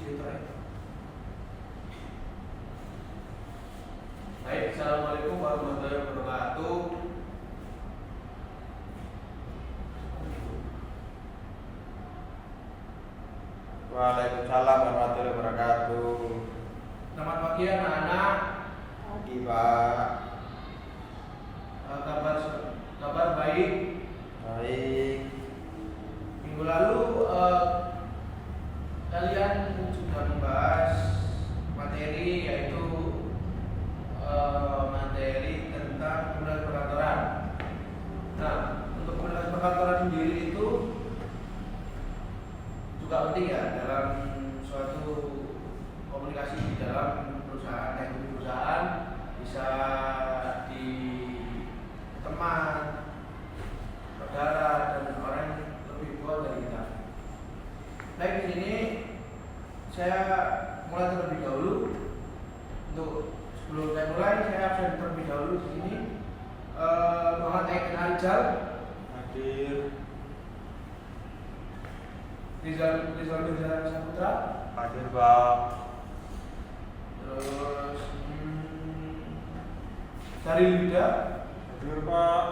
Baik, assalamualaikum warahmatullahi wabarakatuh. Waalaikumsalam warahmatullahi wabarakatuh. Selamat pagi anak-anak. Pagi Pak. Kabar baik. Baik. Minggu lalu kalian sudah membahas materi, yaitu materi tentang komunikasi perkantoran. Nah, untuk komunikasi perkantoran sendiri itu juga penting ya dalam suatu komunikasi di dalam perusahaan. Yang perusahaan bisa di teman, saudara, dan orang yang lebih tua dari kita. Baik, di sini saya mulai terlebih dahulu. Untuk sebelum saya mulai, saya absen terlebih dahulu di sini. Muhammad Aiken Arijal, Hadir. Rizal Saputra, Hadir Pak. terus Saril Yuda, Hadir Pak.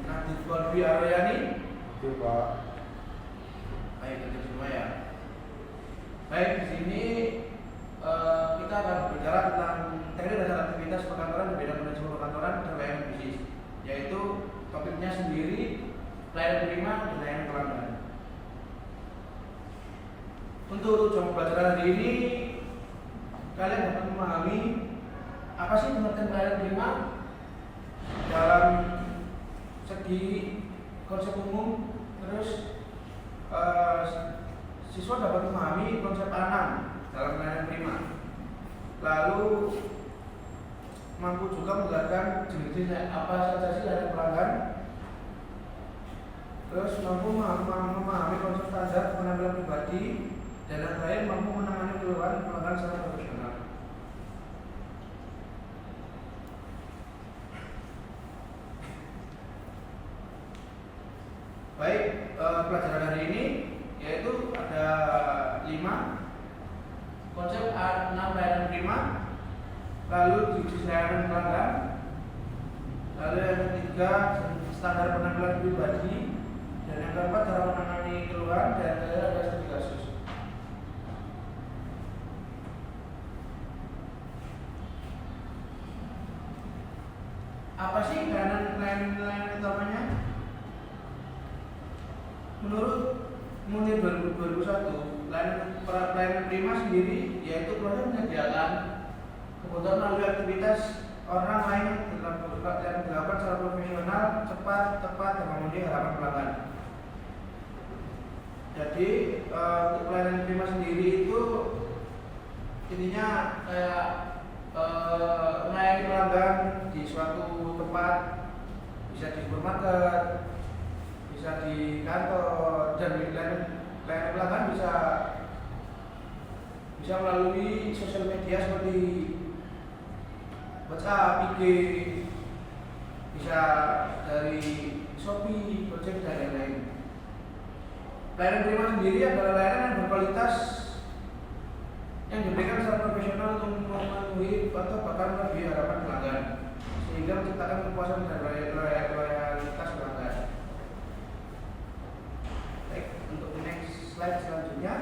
Nadif Walfi Aroyani. Hadir Pak. Baik, itu semua ya. Baik, di sini kita akan berbicara tentang teknik dasar aktivitas perkantoran dan bidang manajemen perkantoran dan layanan bisnis, yaitu topiknya sendiri pelayanan penerima dan layanan pelanggan. Untuk tujuan pembelajaran hari ini, kalian dapat memahami apa sih pengertian pelayanan penerima dalam segi konsep umum. Terus siswa dapat memahami konsep ANAM dalam pelayanan prima. Lalu mampu juga menjelaskan jenis-jenis apa saja sih layanan pelanggan. Terus mampu memahami konsep standar penampilan pribadi, dan yang terakhir mampu menangani keluhan pelanggan secara profesional. Baik, pelajaran hari ini yaitu ada 5 konsep A6 layanan prima, lalu 7 layanan pelanggan, lalu yang ketiga standar penampilan pribadi, dan yang keempat cara menangani keluhan, dan yang terakhir ada studi kasus. Apa sih layanan utamanya? Menurut Munir 2001, pelayanan prima sendiri yaitu proses menyediakan kebutuhan melalui aktivitas orang lain yang dilakukan secara profesional, cepat, tepat, dan memenuhi harapan pelanggan. Jadi untuk pelayanan prima sendiri itu intinya kayak melayani pelanggan di suatu tempat, bisa di supermarket, bisa di kantor, dan layanan pelanggan bisa melalui sosial media seperti WhatsApp, IG, bisa dari Shopee, Gojek, dan lain-lain. Layanan prima sendiri adalah layanan yang berkualitas yang diberikan secara profesional untuk memenuhi atau bahkan melebihi harapan pelanggan, sehingga menciptakan kepuasan dan loyalitas pelanggan. Baik, untuk next slide selanjutnya.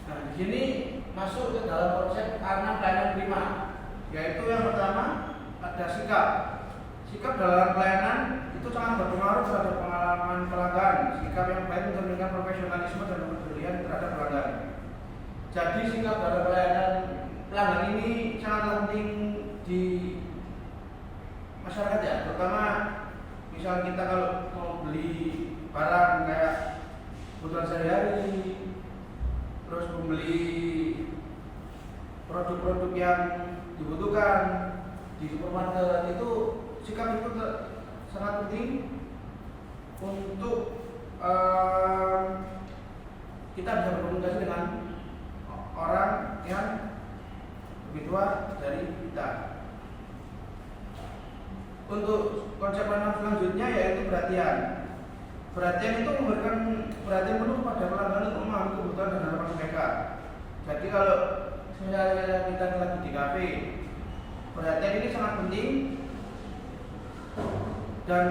Nah, di sini masuk ke dalam konsep A6 pelayanan prima, yaitu yang pertama ada sikap. Sikap dalam pelayanan itu sangat berpengaruh terhadap pengalaman pelanggan. Sikap yang baik mencerminkan profesionalisme dan kepedulian terhadap pelanggan. Jadi sikap dalam pelayanan pelanggan ini sangat penting di masyarakat ya, terutama misal kita kalau mau beli barang kayak kebutuhan sehari-hari, terus membeli produk-produk yang dibutuhkan di supermarket, itu sikap itu sangat penting untuk kita bisa berkomunikasi dengan orang yang lebih tua dari kita. Untuk konsep layanan selanjutnya yaitu perhatian. Perhatian itu memberikan perhatian penuh pada pelanggan untuk memahami kebutuhan dan harapan mereka. Jadi kalau misalnya kita lagi di kafe, perhatian ini sangat penting. Dan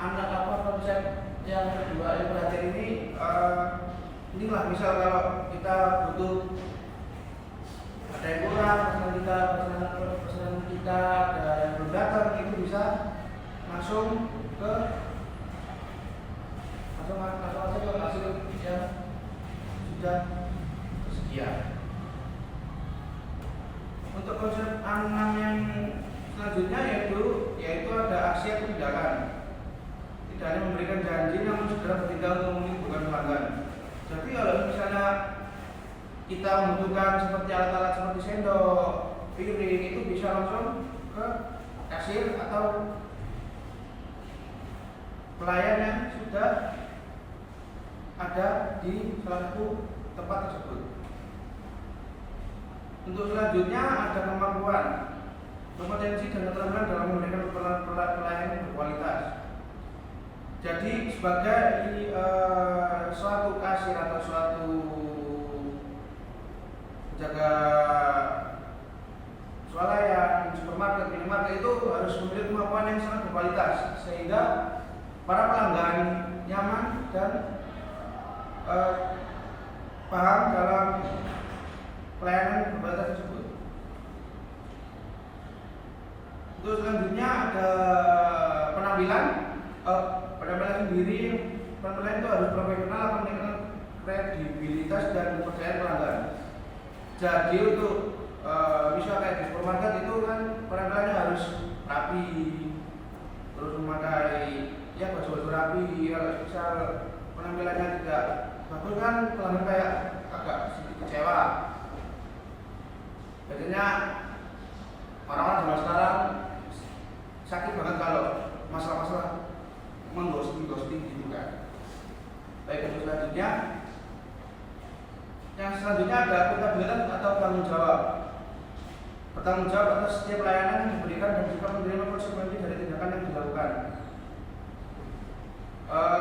anak konsep yang kedua yang perhatian ini inilah misal kalau kita butuh ada yang kurang, pesanan kita ada yang belum datang, itu bisa langsung aja ke hasil yang sudah tersedia. Untuk konsep 6 yang selanjutnya yaitu ada aksi atau tindakan. Tidak hanya memberikan janji namun segera bertindak untuk menyembuhkan pelanggan. Jadi kalau misalnya kita membutuhkan seperti alat-alat seperti sendok, piring, itu bisa langsung ke kasir atau pelayan yang sudah ada di salah satu tempat tersebut. Untuk selanjutnya ada kemampuan, kompetensi dan keterampilan dalam memberikan pelayanan yang berkualitas. Jadi sebagai suatu kasir atau suatu penjaga swalayan, supermarket, minimarket itu harus memiliki kemampuan yang sangat berkualitas sehingga para pelanggan nyaman dan paham dalam pelayanan berkualitas tersebut. Untuk selanjutnya ada penampilan sendiri. Penampilan itu harus profesional atau meningkatkan kredibilitas dan kepercayaan pelanggan. Jadi untuk misal kayak di supermarket itu kan penampilannya harus rapi, terus memakai ya baju rapi. Kalau misal penampilannya tidak bagus kan pelanggan kayak agak sedikit kecewa. Biasanya orang-orang zaman sekarang sakit banget kalau masalah-masalah mengghosting gitu kan. Baik, untuk selanjutnya yang selanjutnya ada akuntabilitas atau tanggung jawab. Bertanggung jawab atas setiap pelayanan yang diberikan dan juga menerima konsekuensi dari tindakan yang dilakukan.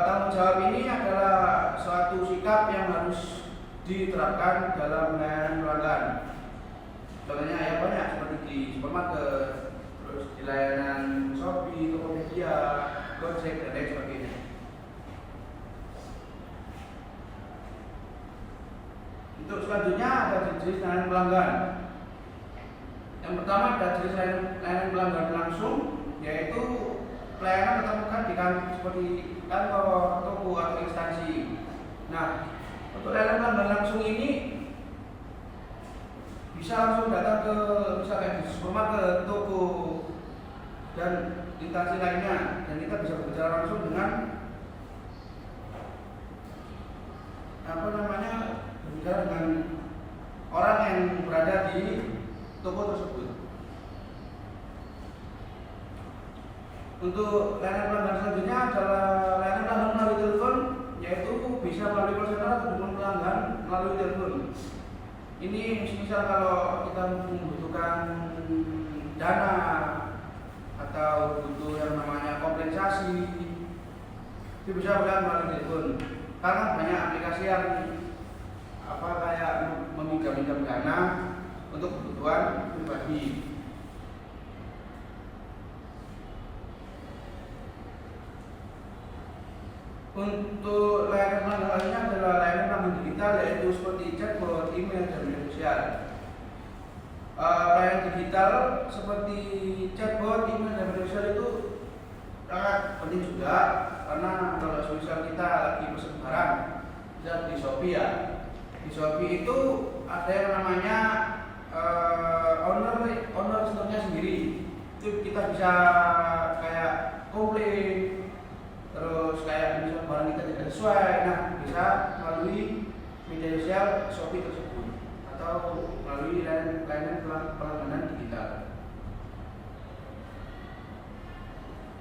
Tanggung jawab ini adalah suatu sikap yang harus diterapkan dalam pelayanan pelanggan. Contohnya ya banyak seperti di supermarket, terus di layanan Shopee, Tokopedia, Gojek dan lain sebagainya. Untuk selanjutnya ada jenis layanan pelanggan. Yang pertama ada jenis layanan pelanggan langsung, yaitu pelayanan tatap muka di seperti kantor, toko atau instansi. Nah, untuk layanan pelanggan langsung ini bisa langsung datang ke misalnya di supermarket, toko dan instansi lainnya, dan kita bisa berbicara langsung dengan berbicara dengan orang yang berada di toko tersebut. Untuk layanan pelanggan selanjutnya adalah layanan pelanggan melalui telepon, yaitu bisa melalui call center atau hubungan pelanggan melalui telepon. Ini misal kalau kita membutuhkan dana atau butuh yang namanya kompensasi, itu bisa melalui telepon. Karena banyak aplikasi yang kayak meminjam dana untuk kebutuhan pribadi. Untuk layanan pelanggan lainnya adalah layanan pelanggan digital, yaitu seperti chatbot, email, dan media sosial. Layanan digital seperti chatbot, email, dan media sosial itu sangat penting juga, karena kalau misal kita lagi pesen barang, misal di Shopee ya, di Shopee itu ada yang namanya owner store-nya sendiri. Itu kita bisa kayak komplain, terus kayak misalnya barang kita tidak sesuai, nah bisa melalui media sosial Shopee tersebut atau melalui layanan pelangganan digital.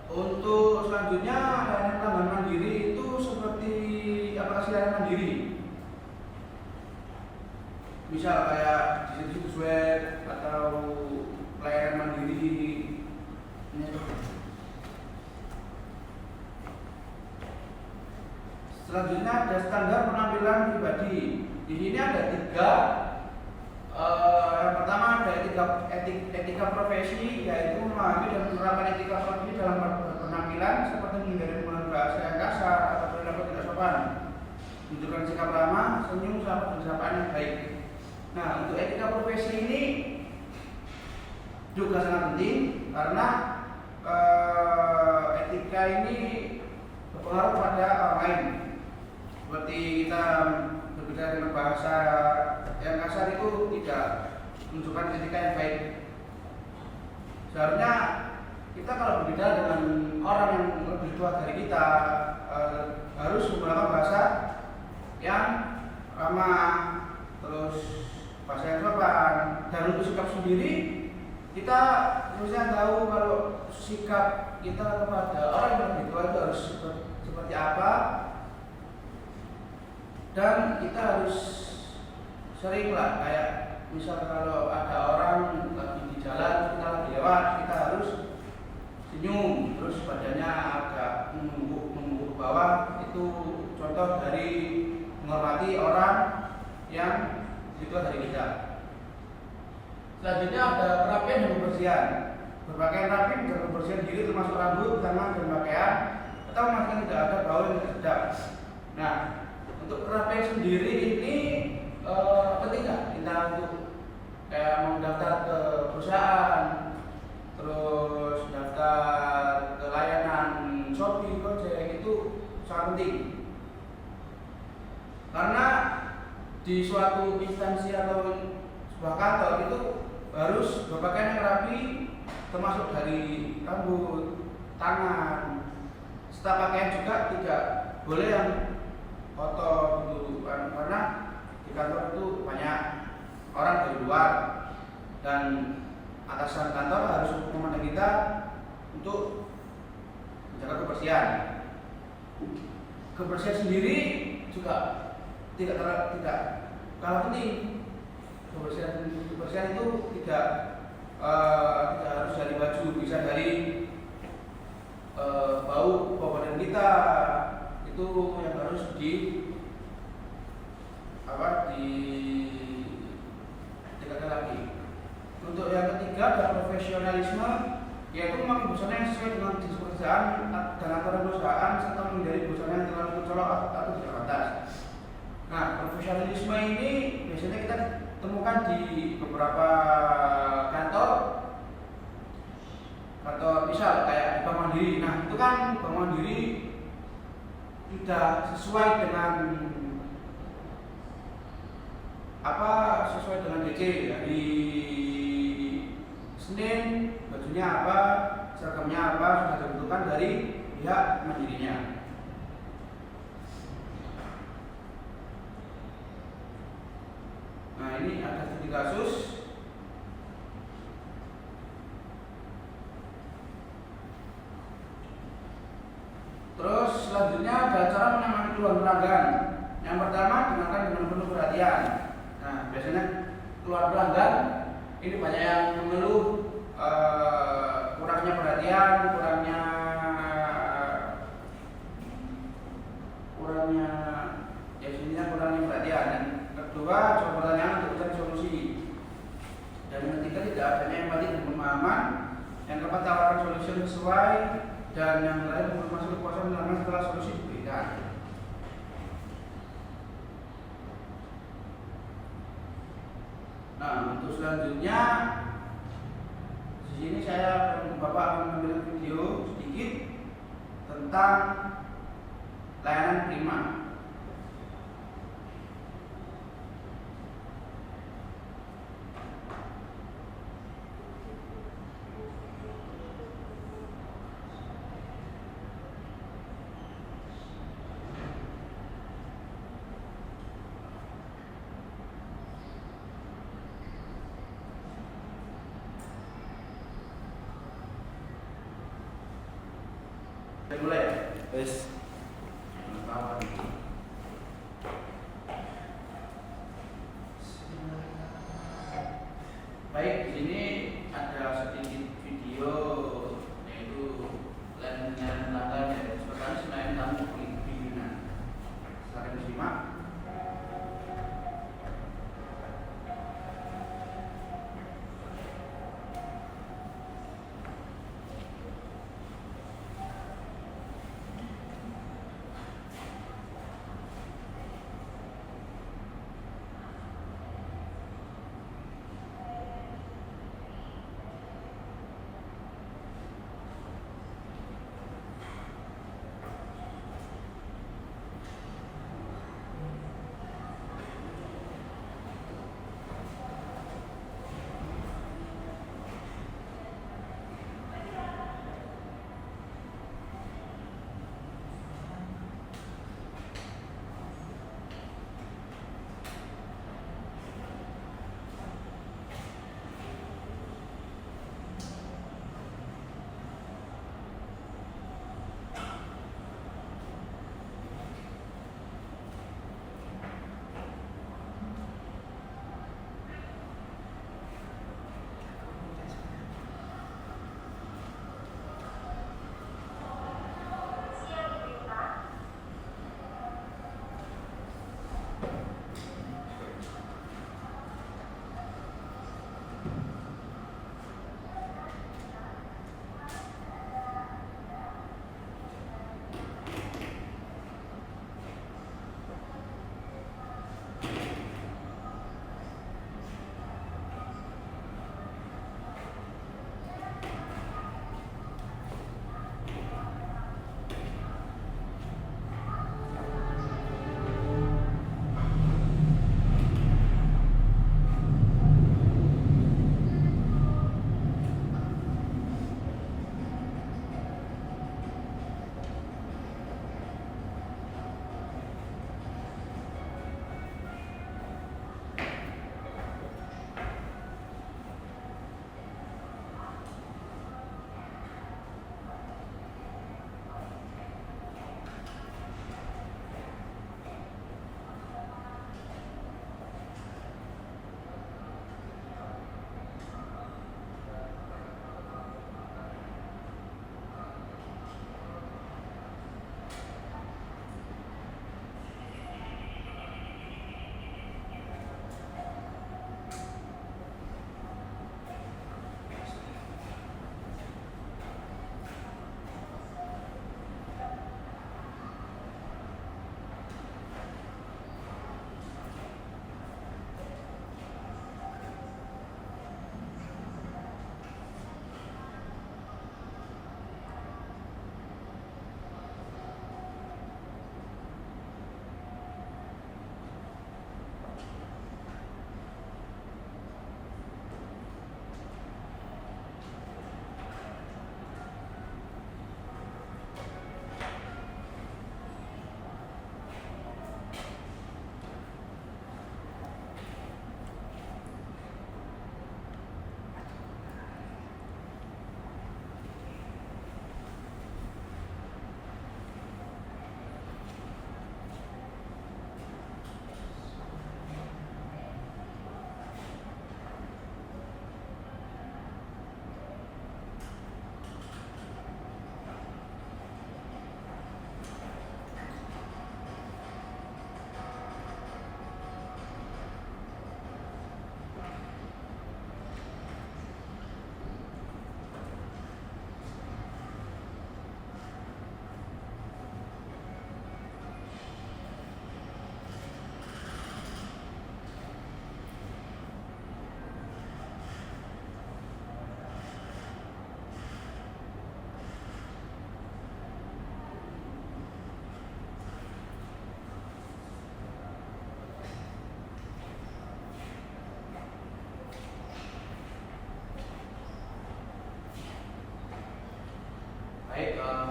Untuk selanjutnya layanan pelanggan mandiri itu seperti aplikasi layanan mandiri. Misal kayak di situs web atau pelayanan mandiri. Ini selanjutnya ada standar penampilan pribadi. Di sini ada tiga. Yang pertama ada etika profesi, yaitu memahami dan menerapkan etika profesi dalam penampilan seperti menghindari penggunaan bahasa yang kasar atau perilaku tidak sopan, menunjukkan sikap ramah, senyum, sahabat dan sapaan yang baik. Nah, untuk etika profesi ini juga sangat penting karena etika ini berpengaruh pada orang lain. Seperti kita berbicara dengan bahasa yang kasar itu tidak menunjukkan etika yang baik. Seharusnya kita kalau berbicara dengan orang yang lebih tua dari kita harus menggunakan bahasa yang ramah, terus bahasa yang sopan. Dan untuk sikap sendiri, kita harusnya tahu kalau sikap kita kepada orang yang lebih tua itu harus seperti apa. Dan kita harus sering lah, kayak misal kalau ada orang lagi di jalan, kita lagi lewat, kita harus senyum, terus badannya agak menunjuk ke bawah. Itu contoh dari menghormati orang yang lebih tua dari kita. Selanjutnya ada kerapian dan kebersihan. Berpakaian rapi dan kebersihan diri termasuk rambut, tangan, dan pakaian, atau memastikan tidak ada bau yang tidak sedap. Nah, untuk kerapian sendiri ini penting nggak kita untuk kayak mau daftar ke perusahaan, terus daftar ke layanan Shopee, Gojek, itu sangat penting. Karena di suatu instansi atau sebuah kantor itu harus berpakaian yang rapi, termasuk dari rambut, tangan, serta pakaian juga tidak boleh yang kotor gitu kan, karena di kantor itu banyak orang dari luar dan atasan kantor harus memandang kita untuk menjaga kebersihan. Kebersihan sendiri juga tidak kalah penting. Kebersihan itu tidak harus dari baju, bisa dari bau badan kita. Itu yang harus ditingkatkan lagi. Untuk yang ketiga ada profesionalisme, yaitu memakai busana yang sesuai dengan jenis pekerjaan dan aturan perusahaan serta menghindari busana yang terlalu mencolok atau tidak pantas. Nah, profesionalisme ini biasanya kita temukan di beberapa kantor, misal kayak di Bank Mandiri. Nah, itu kan Bank Mandiri sudah sesuai dengan DC. Hari Senin bajunya apa, seragamnya apa, sudah ditentukan dari pihak mandirinya. Nah, ini ada studi kasus. Terus selanjutnya ada cara menangani keluhan pelanggan. Yang pertama, dengarkan dengan penuh perhatian. Nah, biasanya keluhan pelanggan ini banyak yang mengeluh kurangnya perhatian, kurangnya perhatian. Dan kedua, coba pertanyaan untuk mencari solusi. Dan yang ketiga, tidak adanya empati dan pemahaman. Yang keempat, tawarkan solusi yang sesuai. Dan yang terakhir, informasi kepuasan pelanggan setelah solusi diberikan. Nah, untuk selanjutnya di sini saya Bapak mengambil video sedikit tentang layanan prima. Mulai. Wes. Baik, di sini ada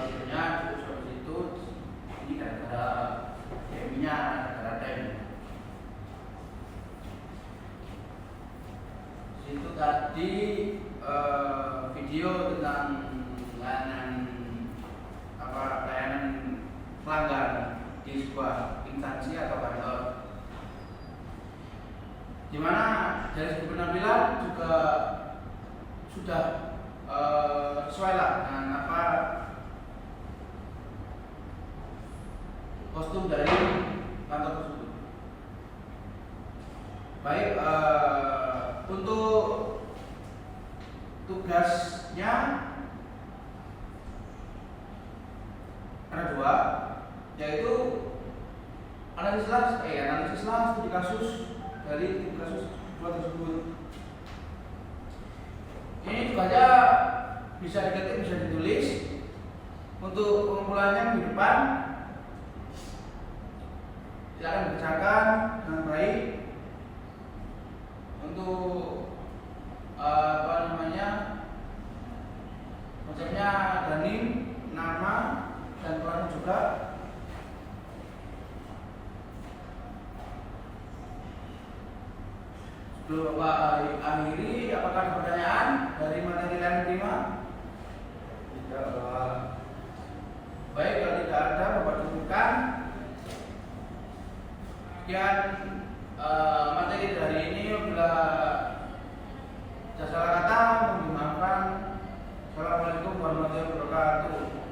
videonya cukup sampai situ. Ini gara-gara DM-nya, gara-gara time. Itu tadi video tentang layanan pelanggan di sebuah instansi atau kantor, di mana dari segi penampilan juga sudah sesuai lah dengan kostum dari kantor tersebut. Baik, untuk tugasnya ada dua, yaitu analisis studi kasus dari kasus dua tersebut. Ini juga aja bisa diketik, bisa ditulis. Untuk pengumpulannya di depan silakan dikerjakan dengan baik. Untuk konsepnya ada NIM, nama, dan peran juga. Sebelum Bapak akhiri, apakah ada pertanyaan dari materi yang diterima? Tidak, Pak. Baik, kalau tidak ada, Bapak cukupkan. Sekian materi dari ini. Bila ada salah kata, mohon dimaafkan. Assalamualaikum warahmatullahi wabarakatuh.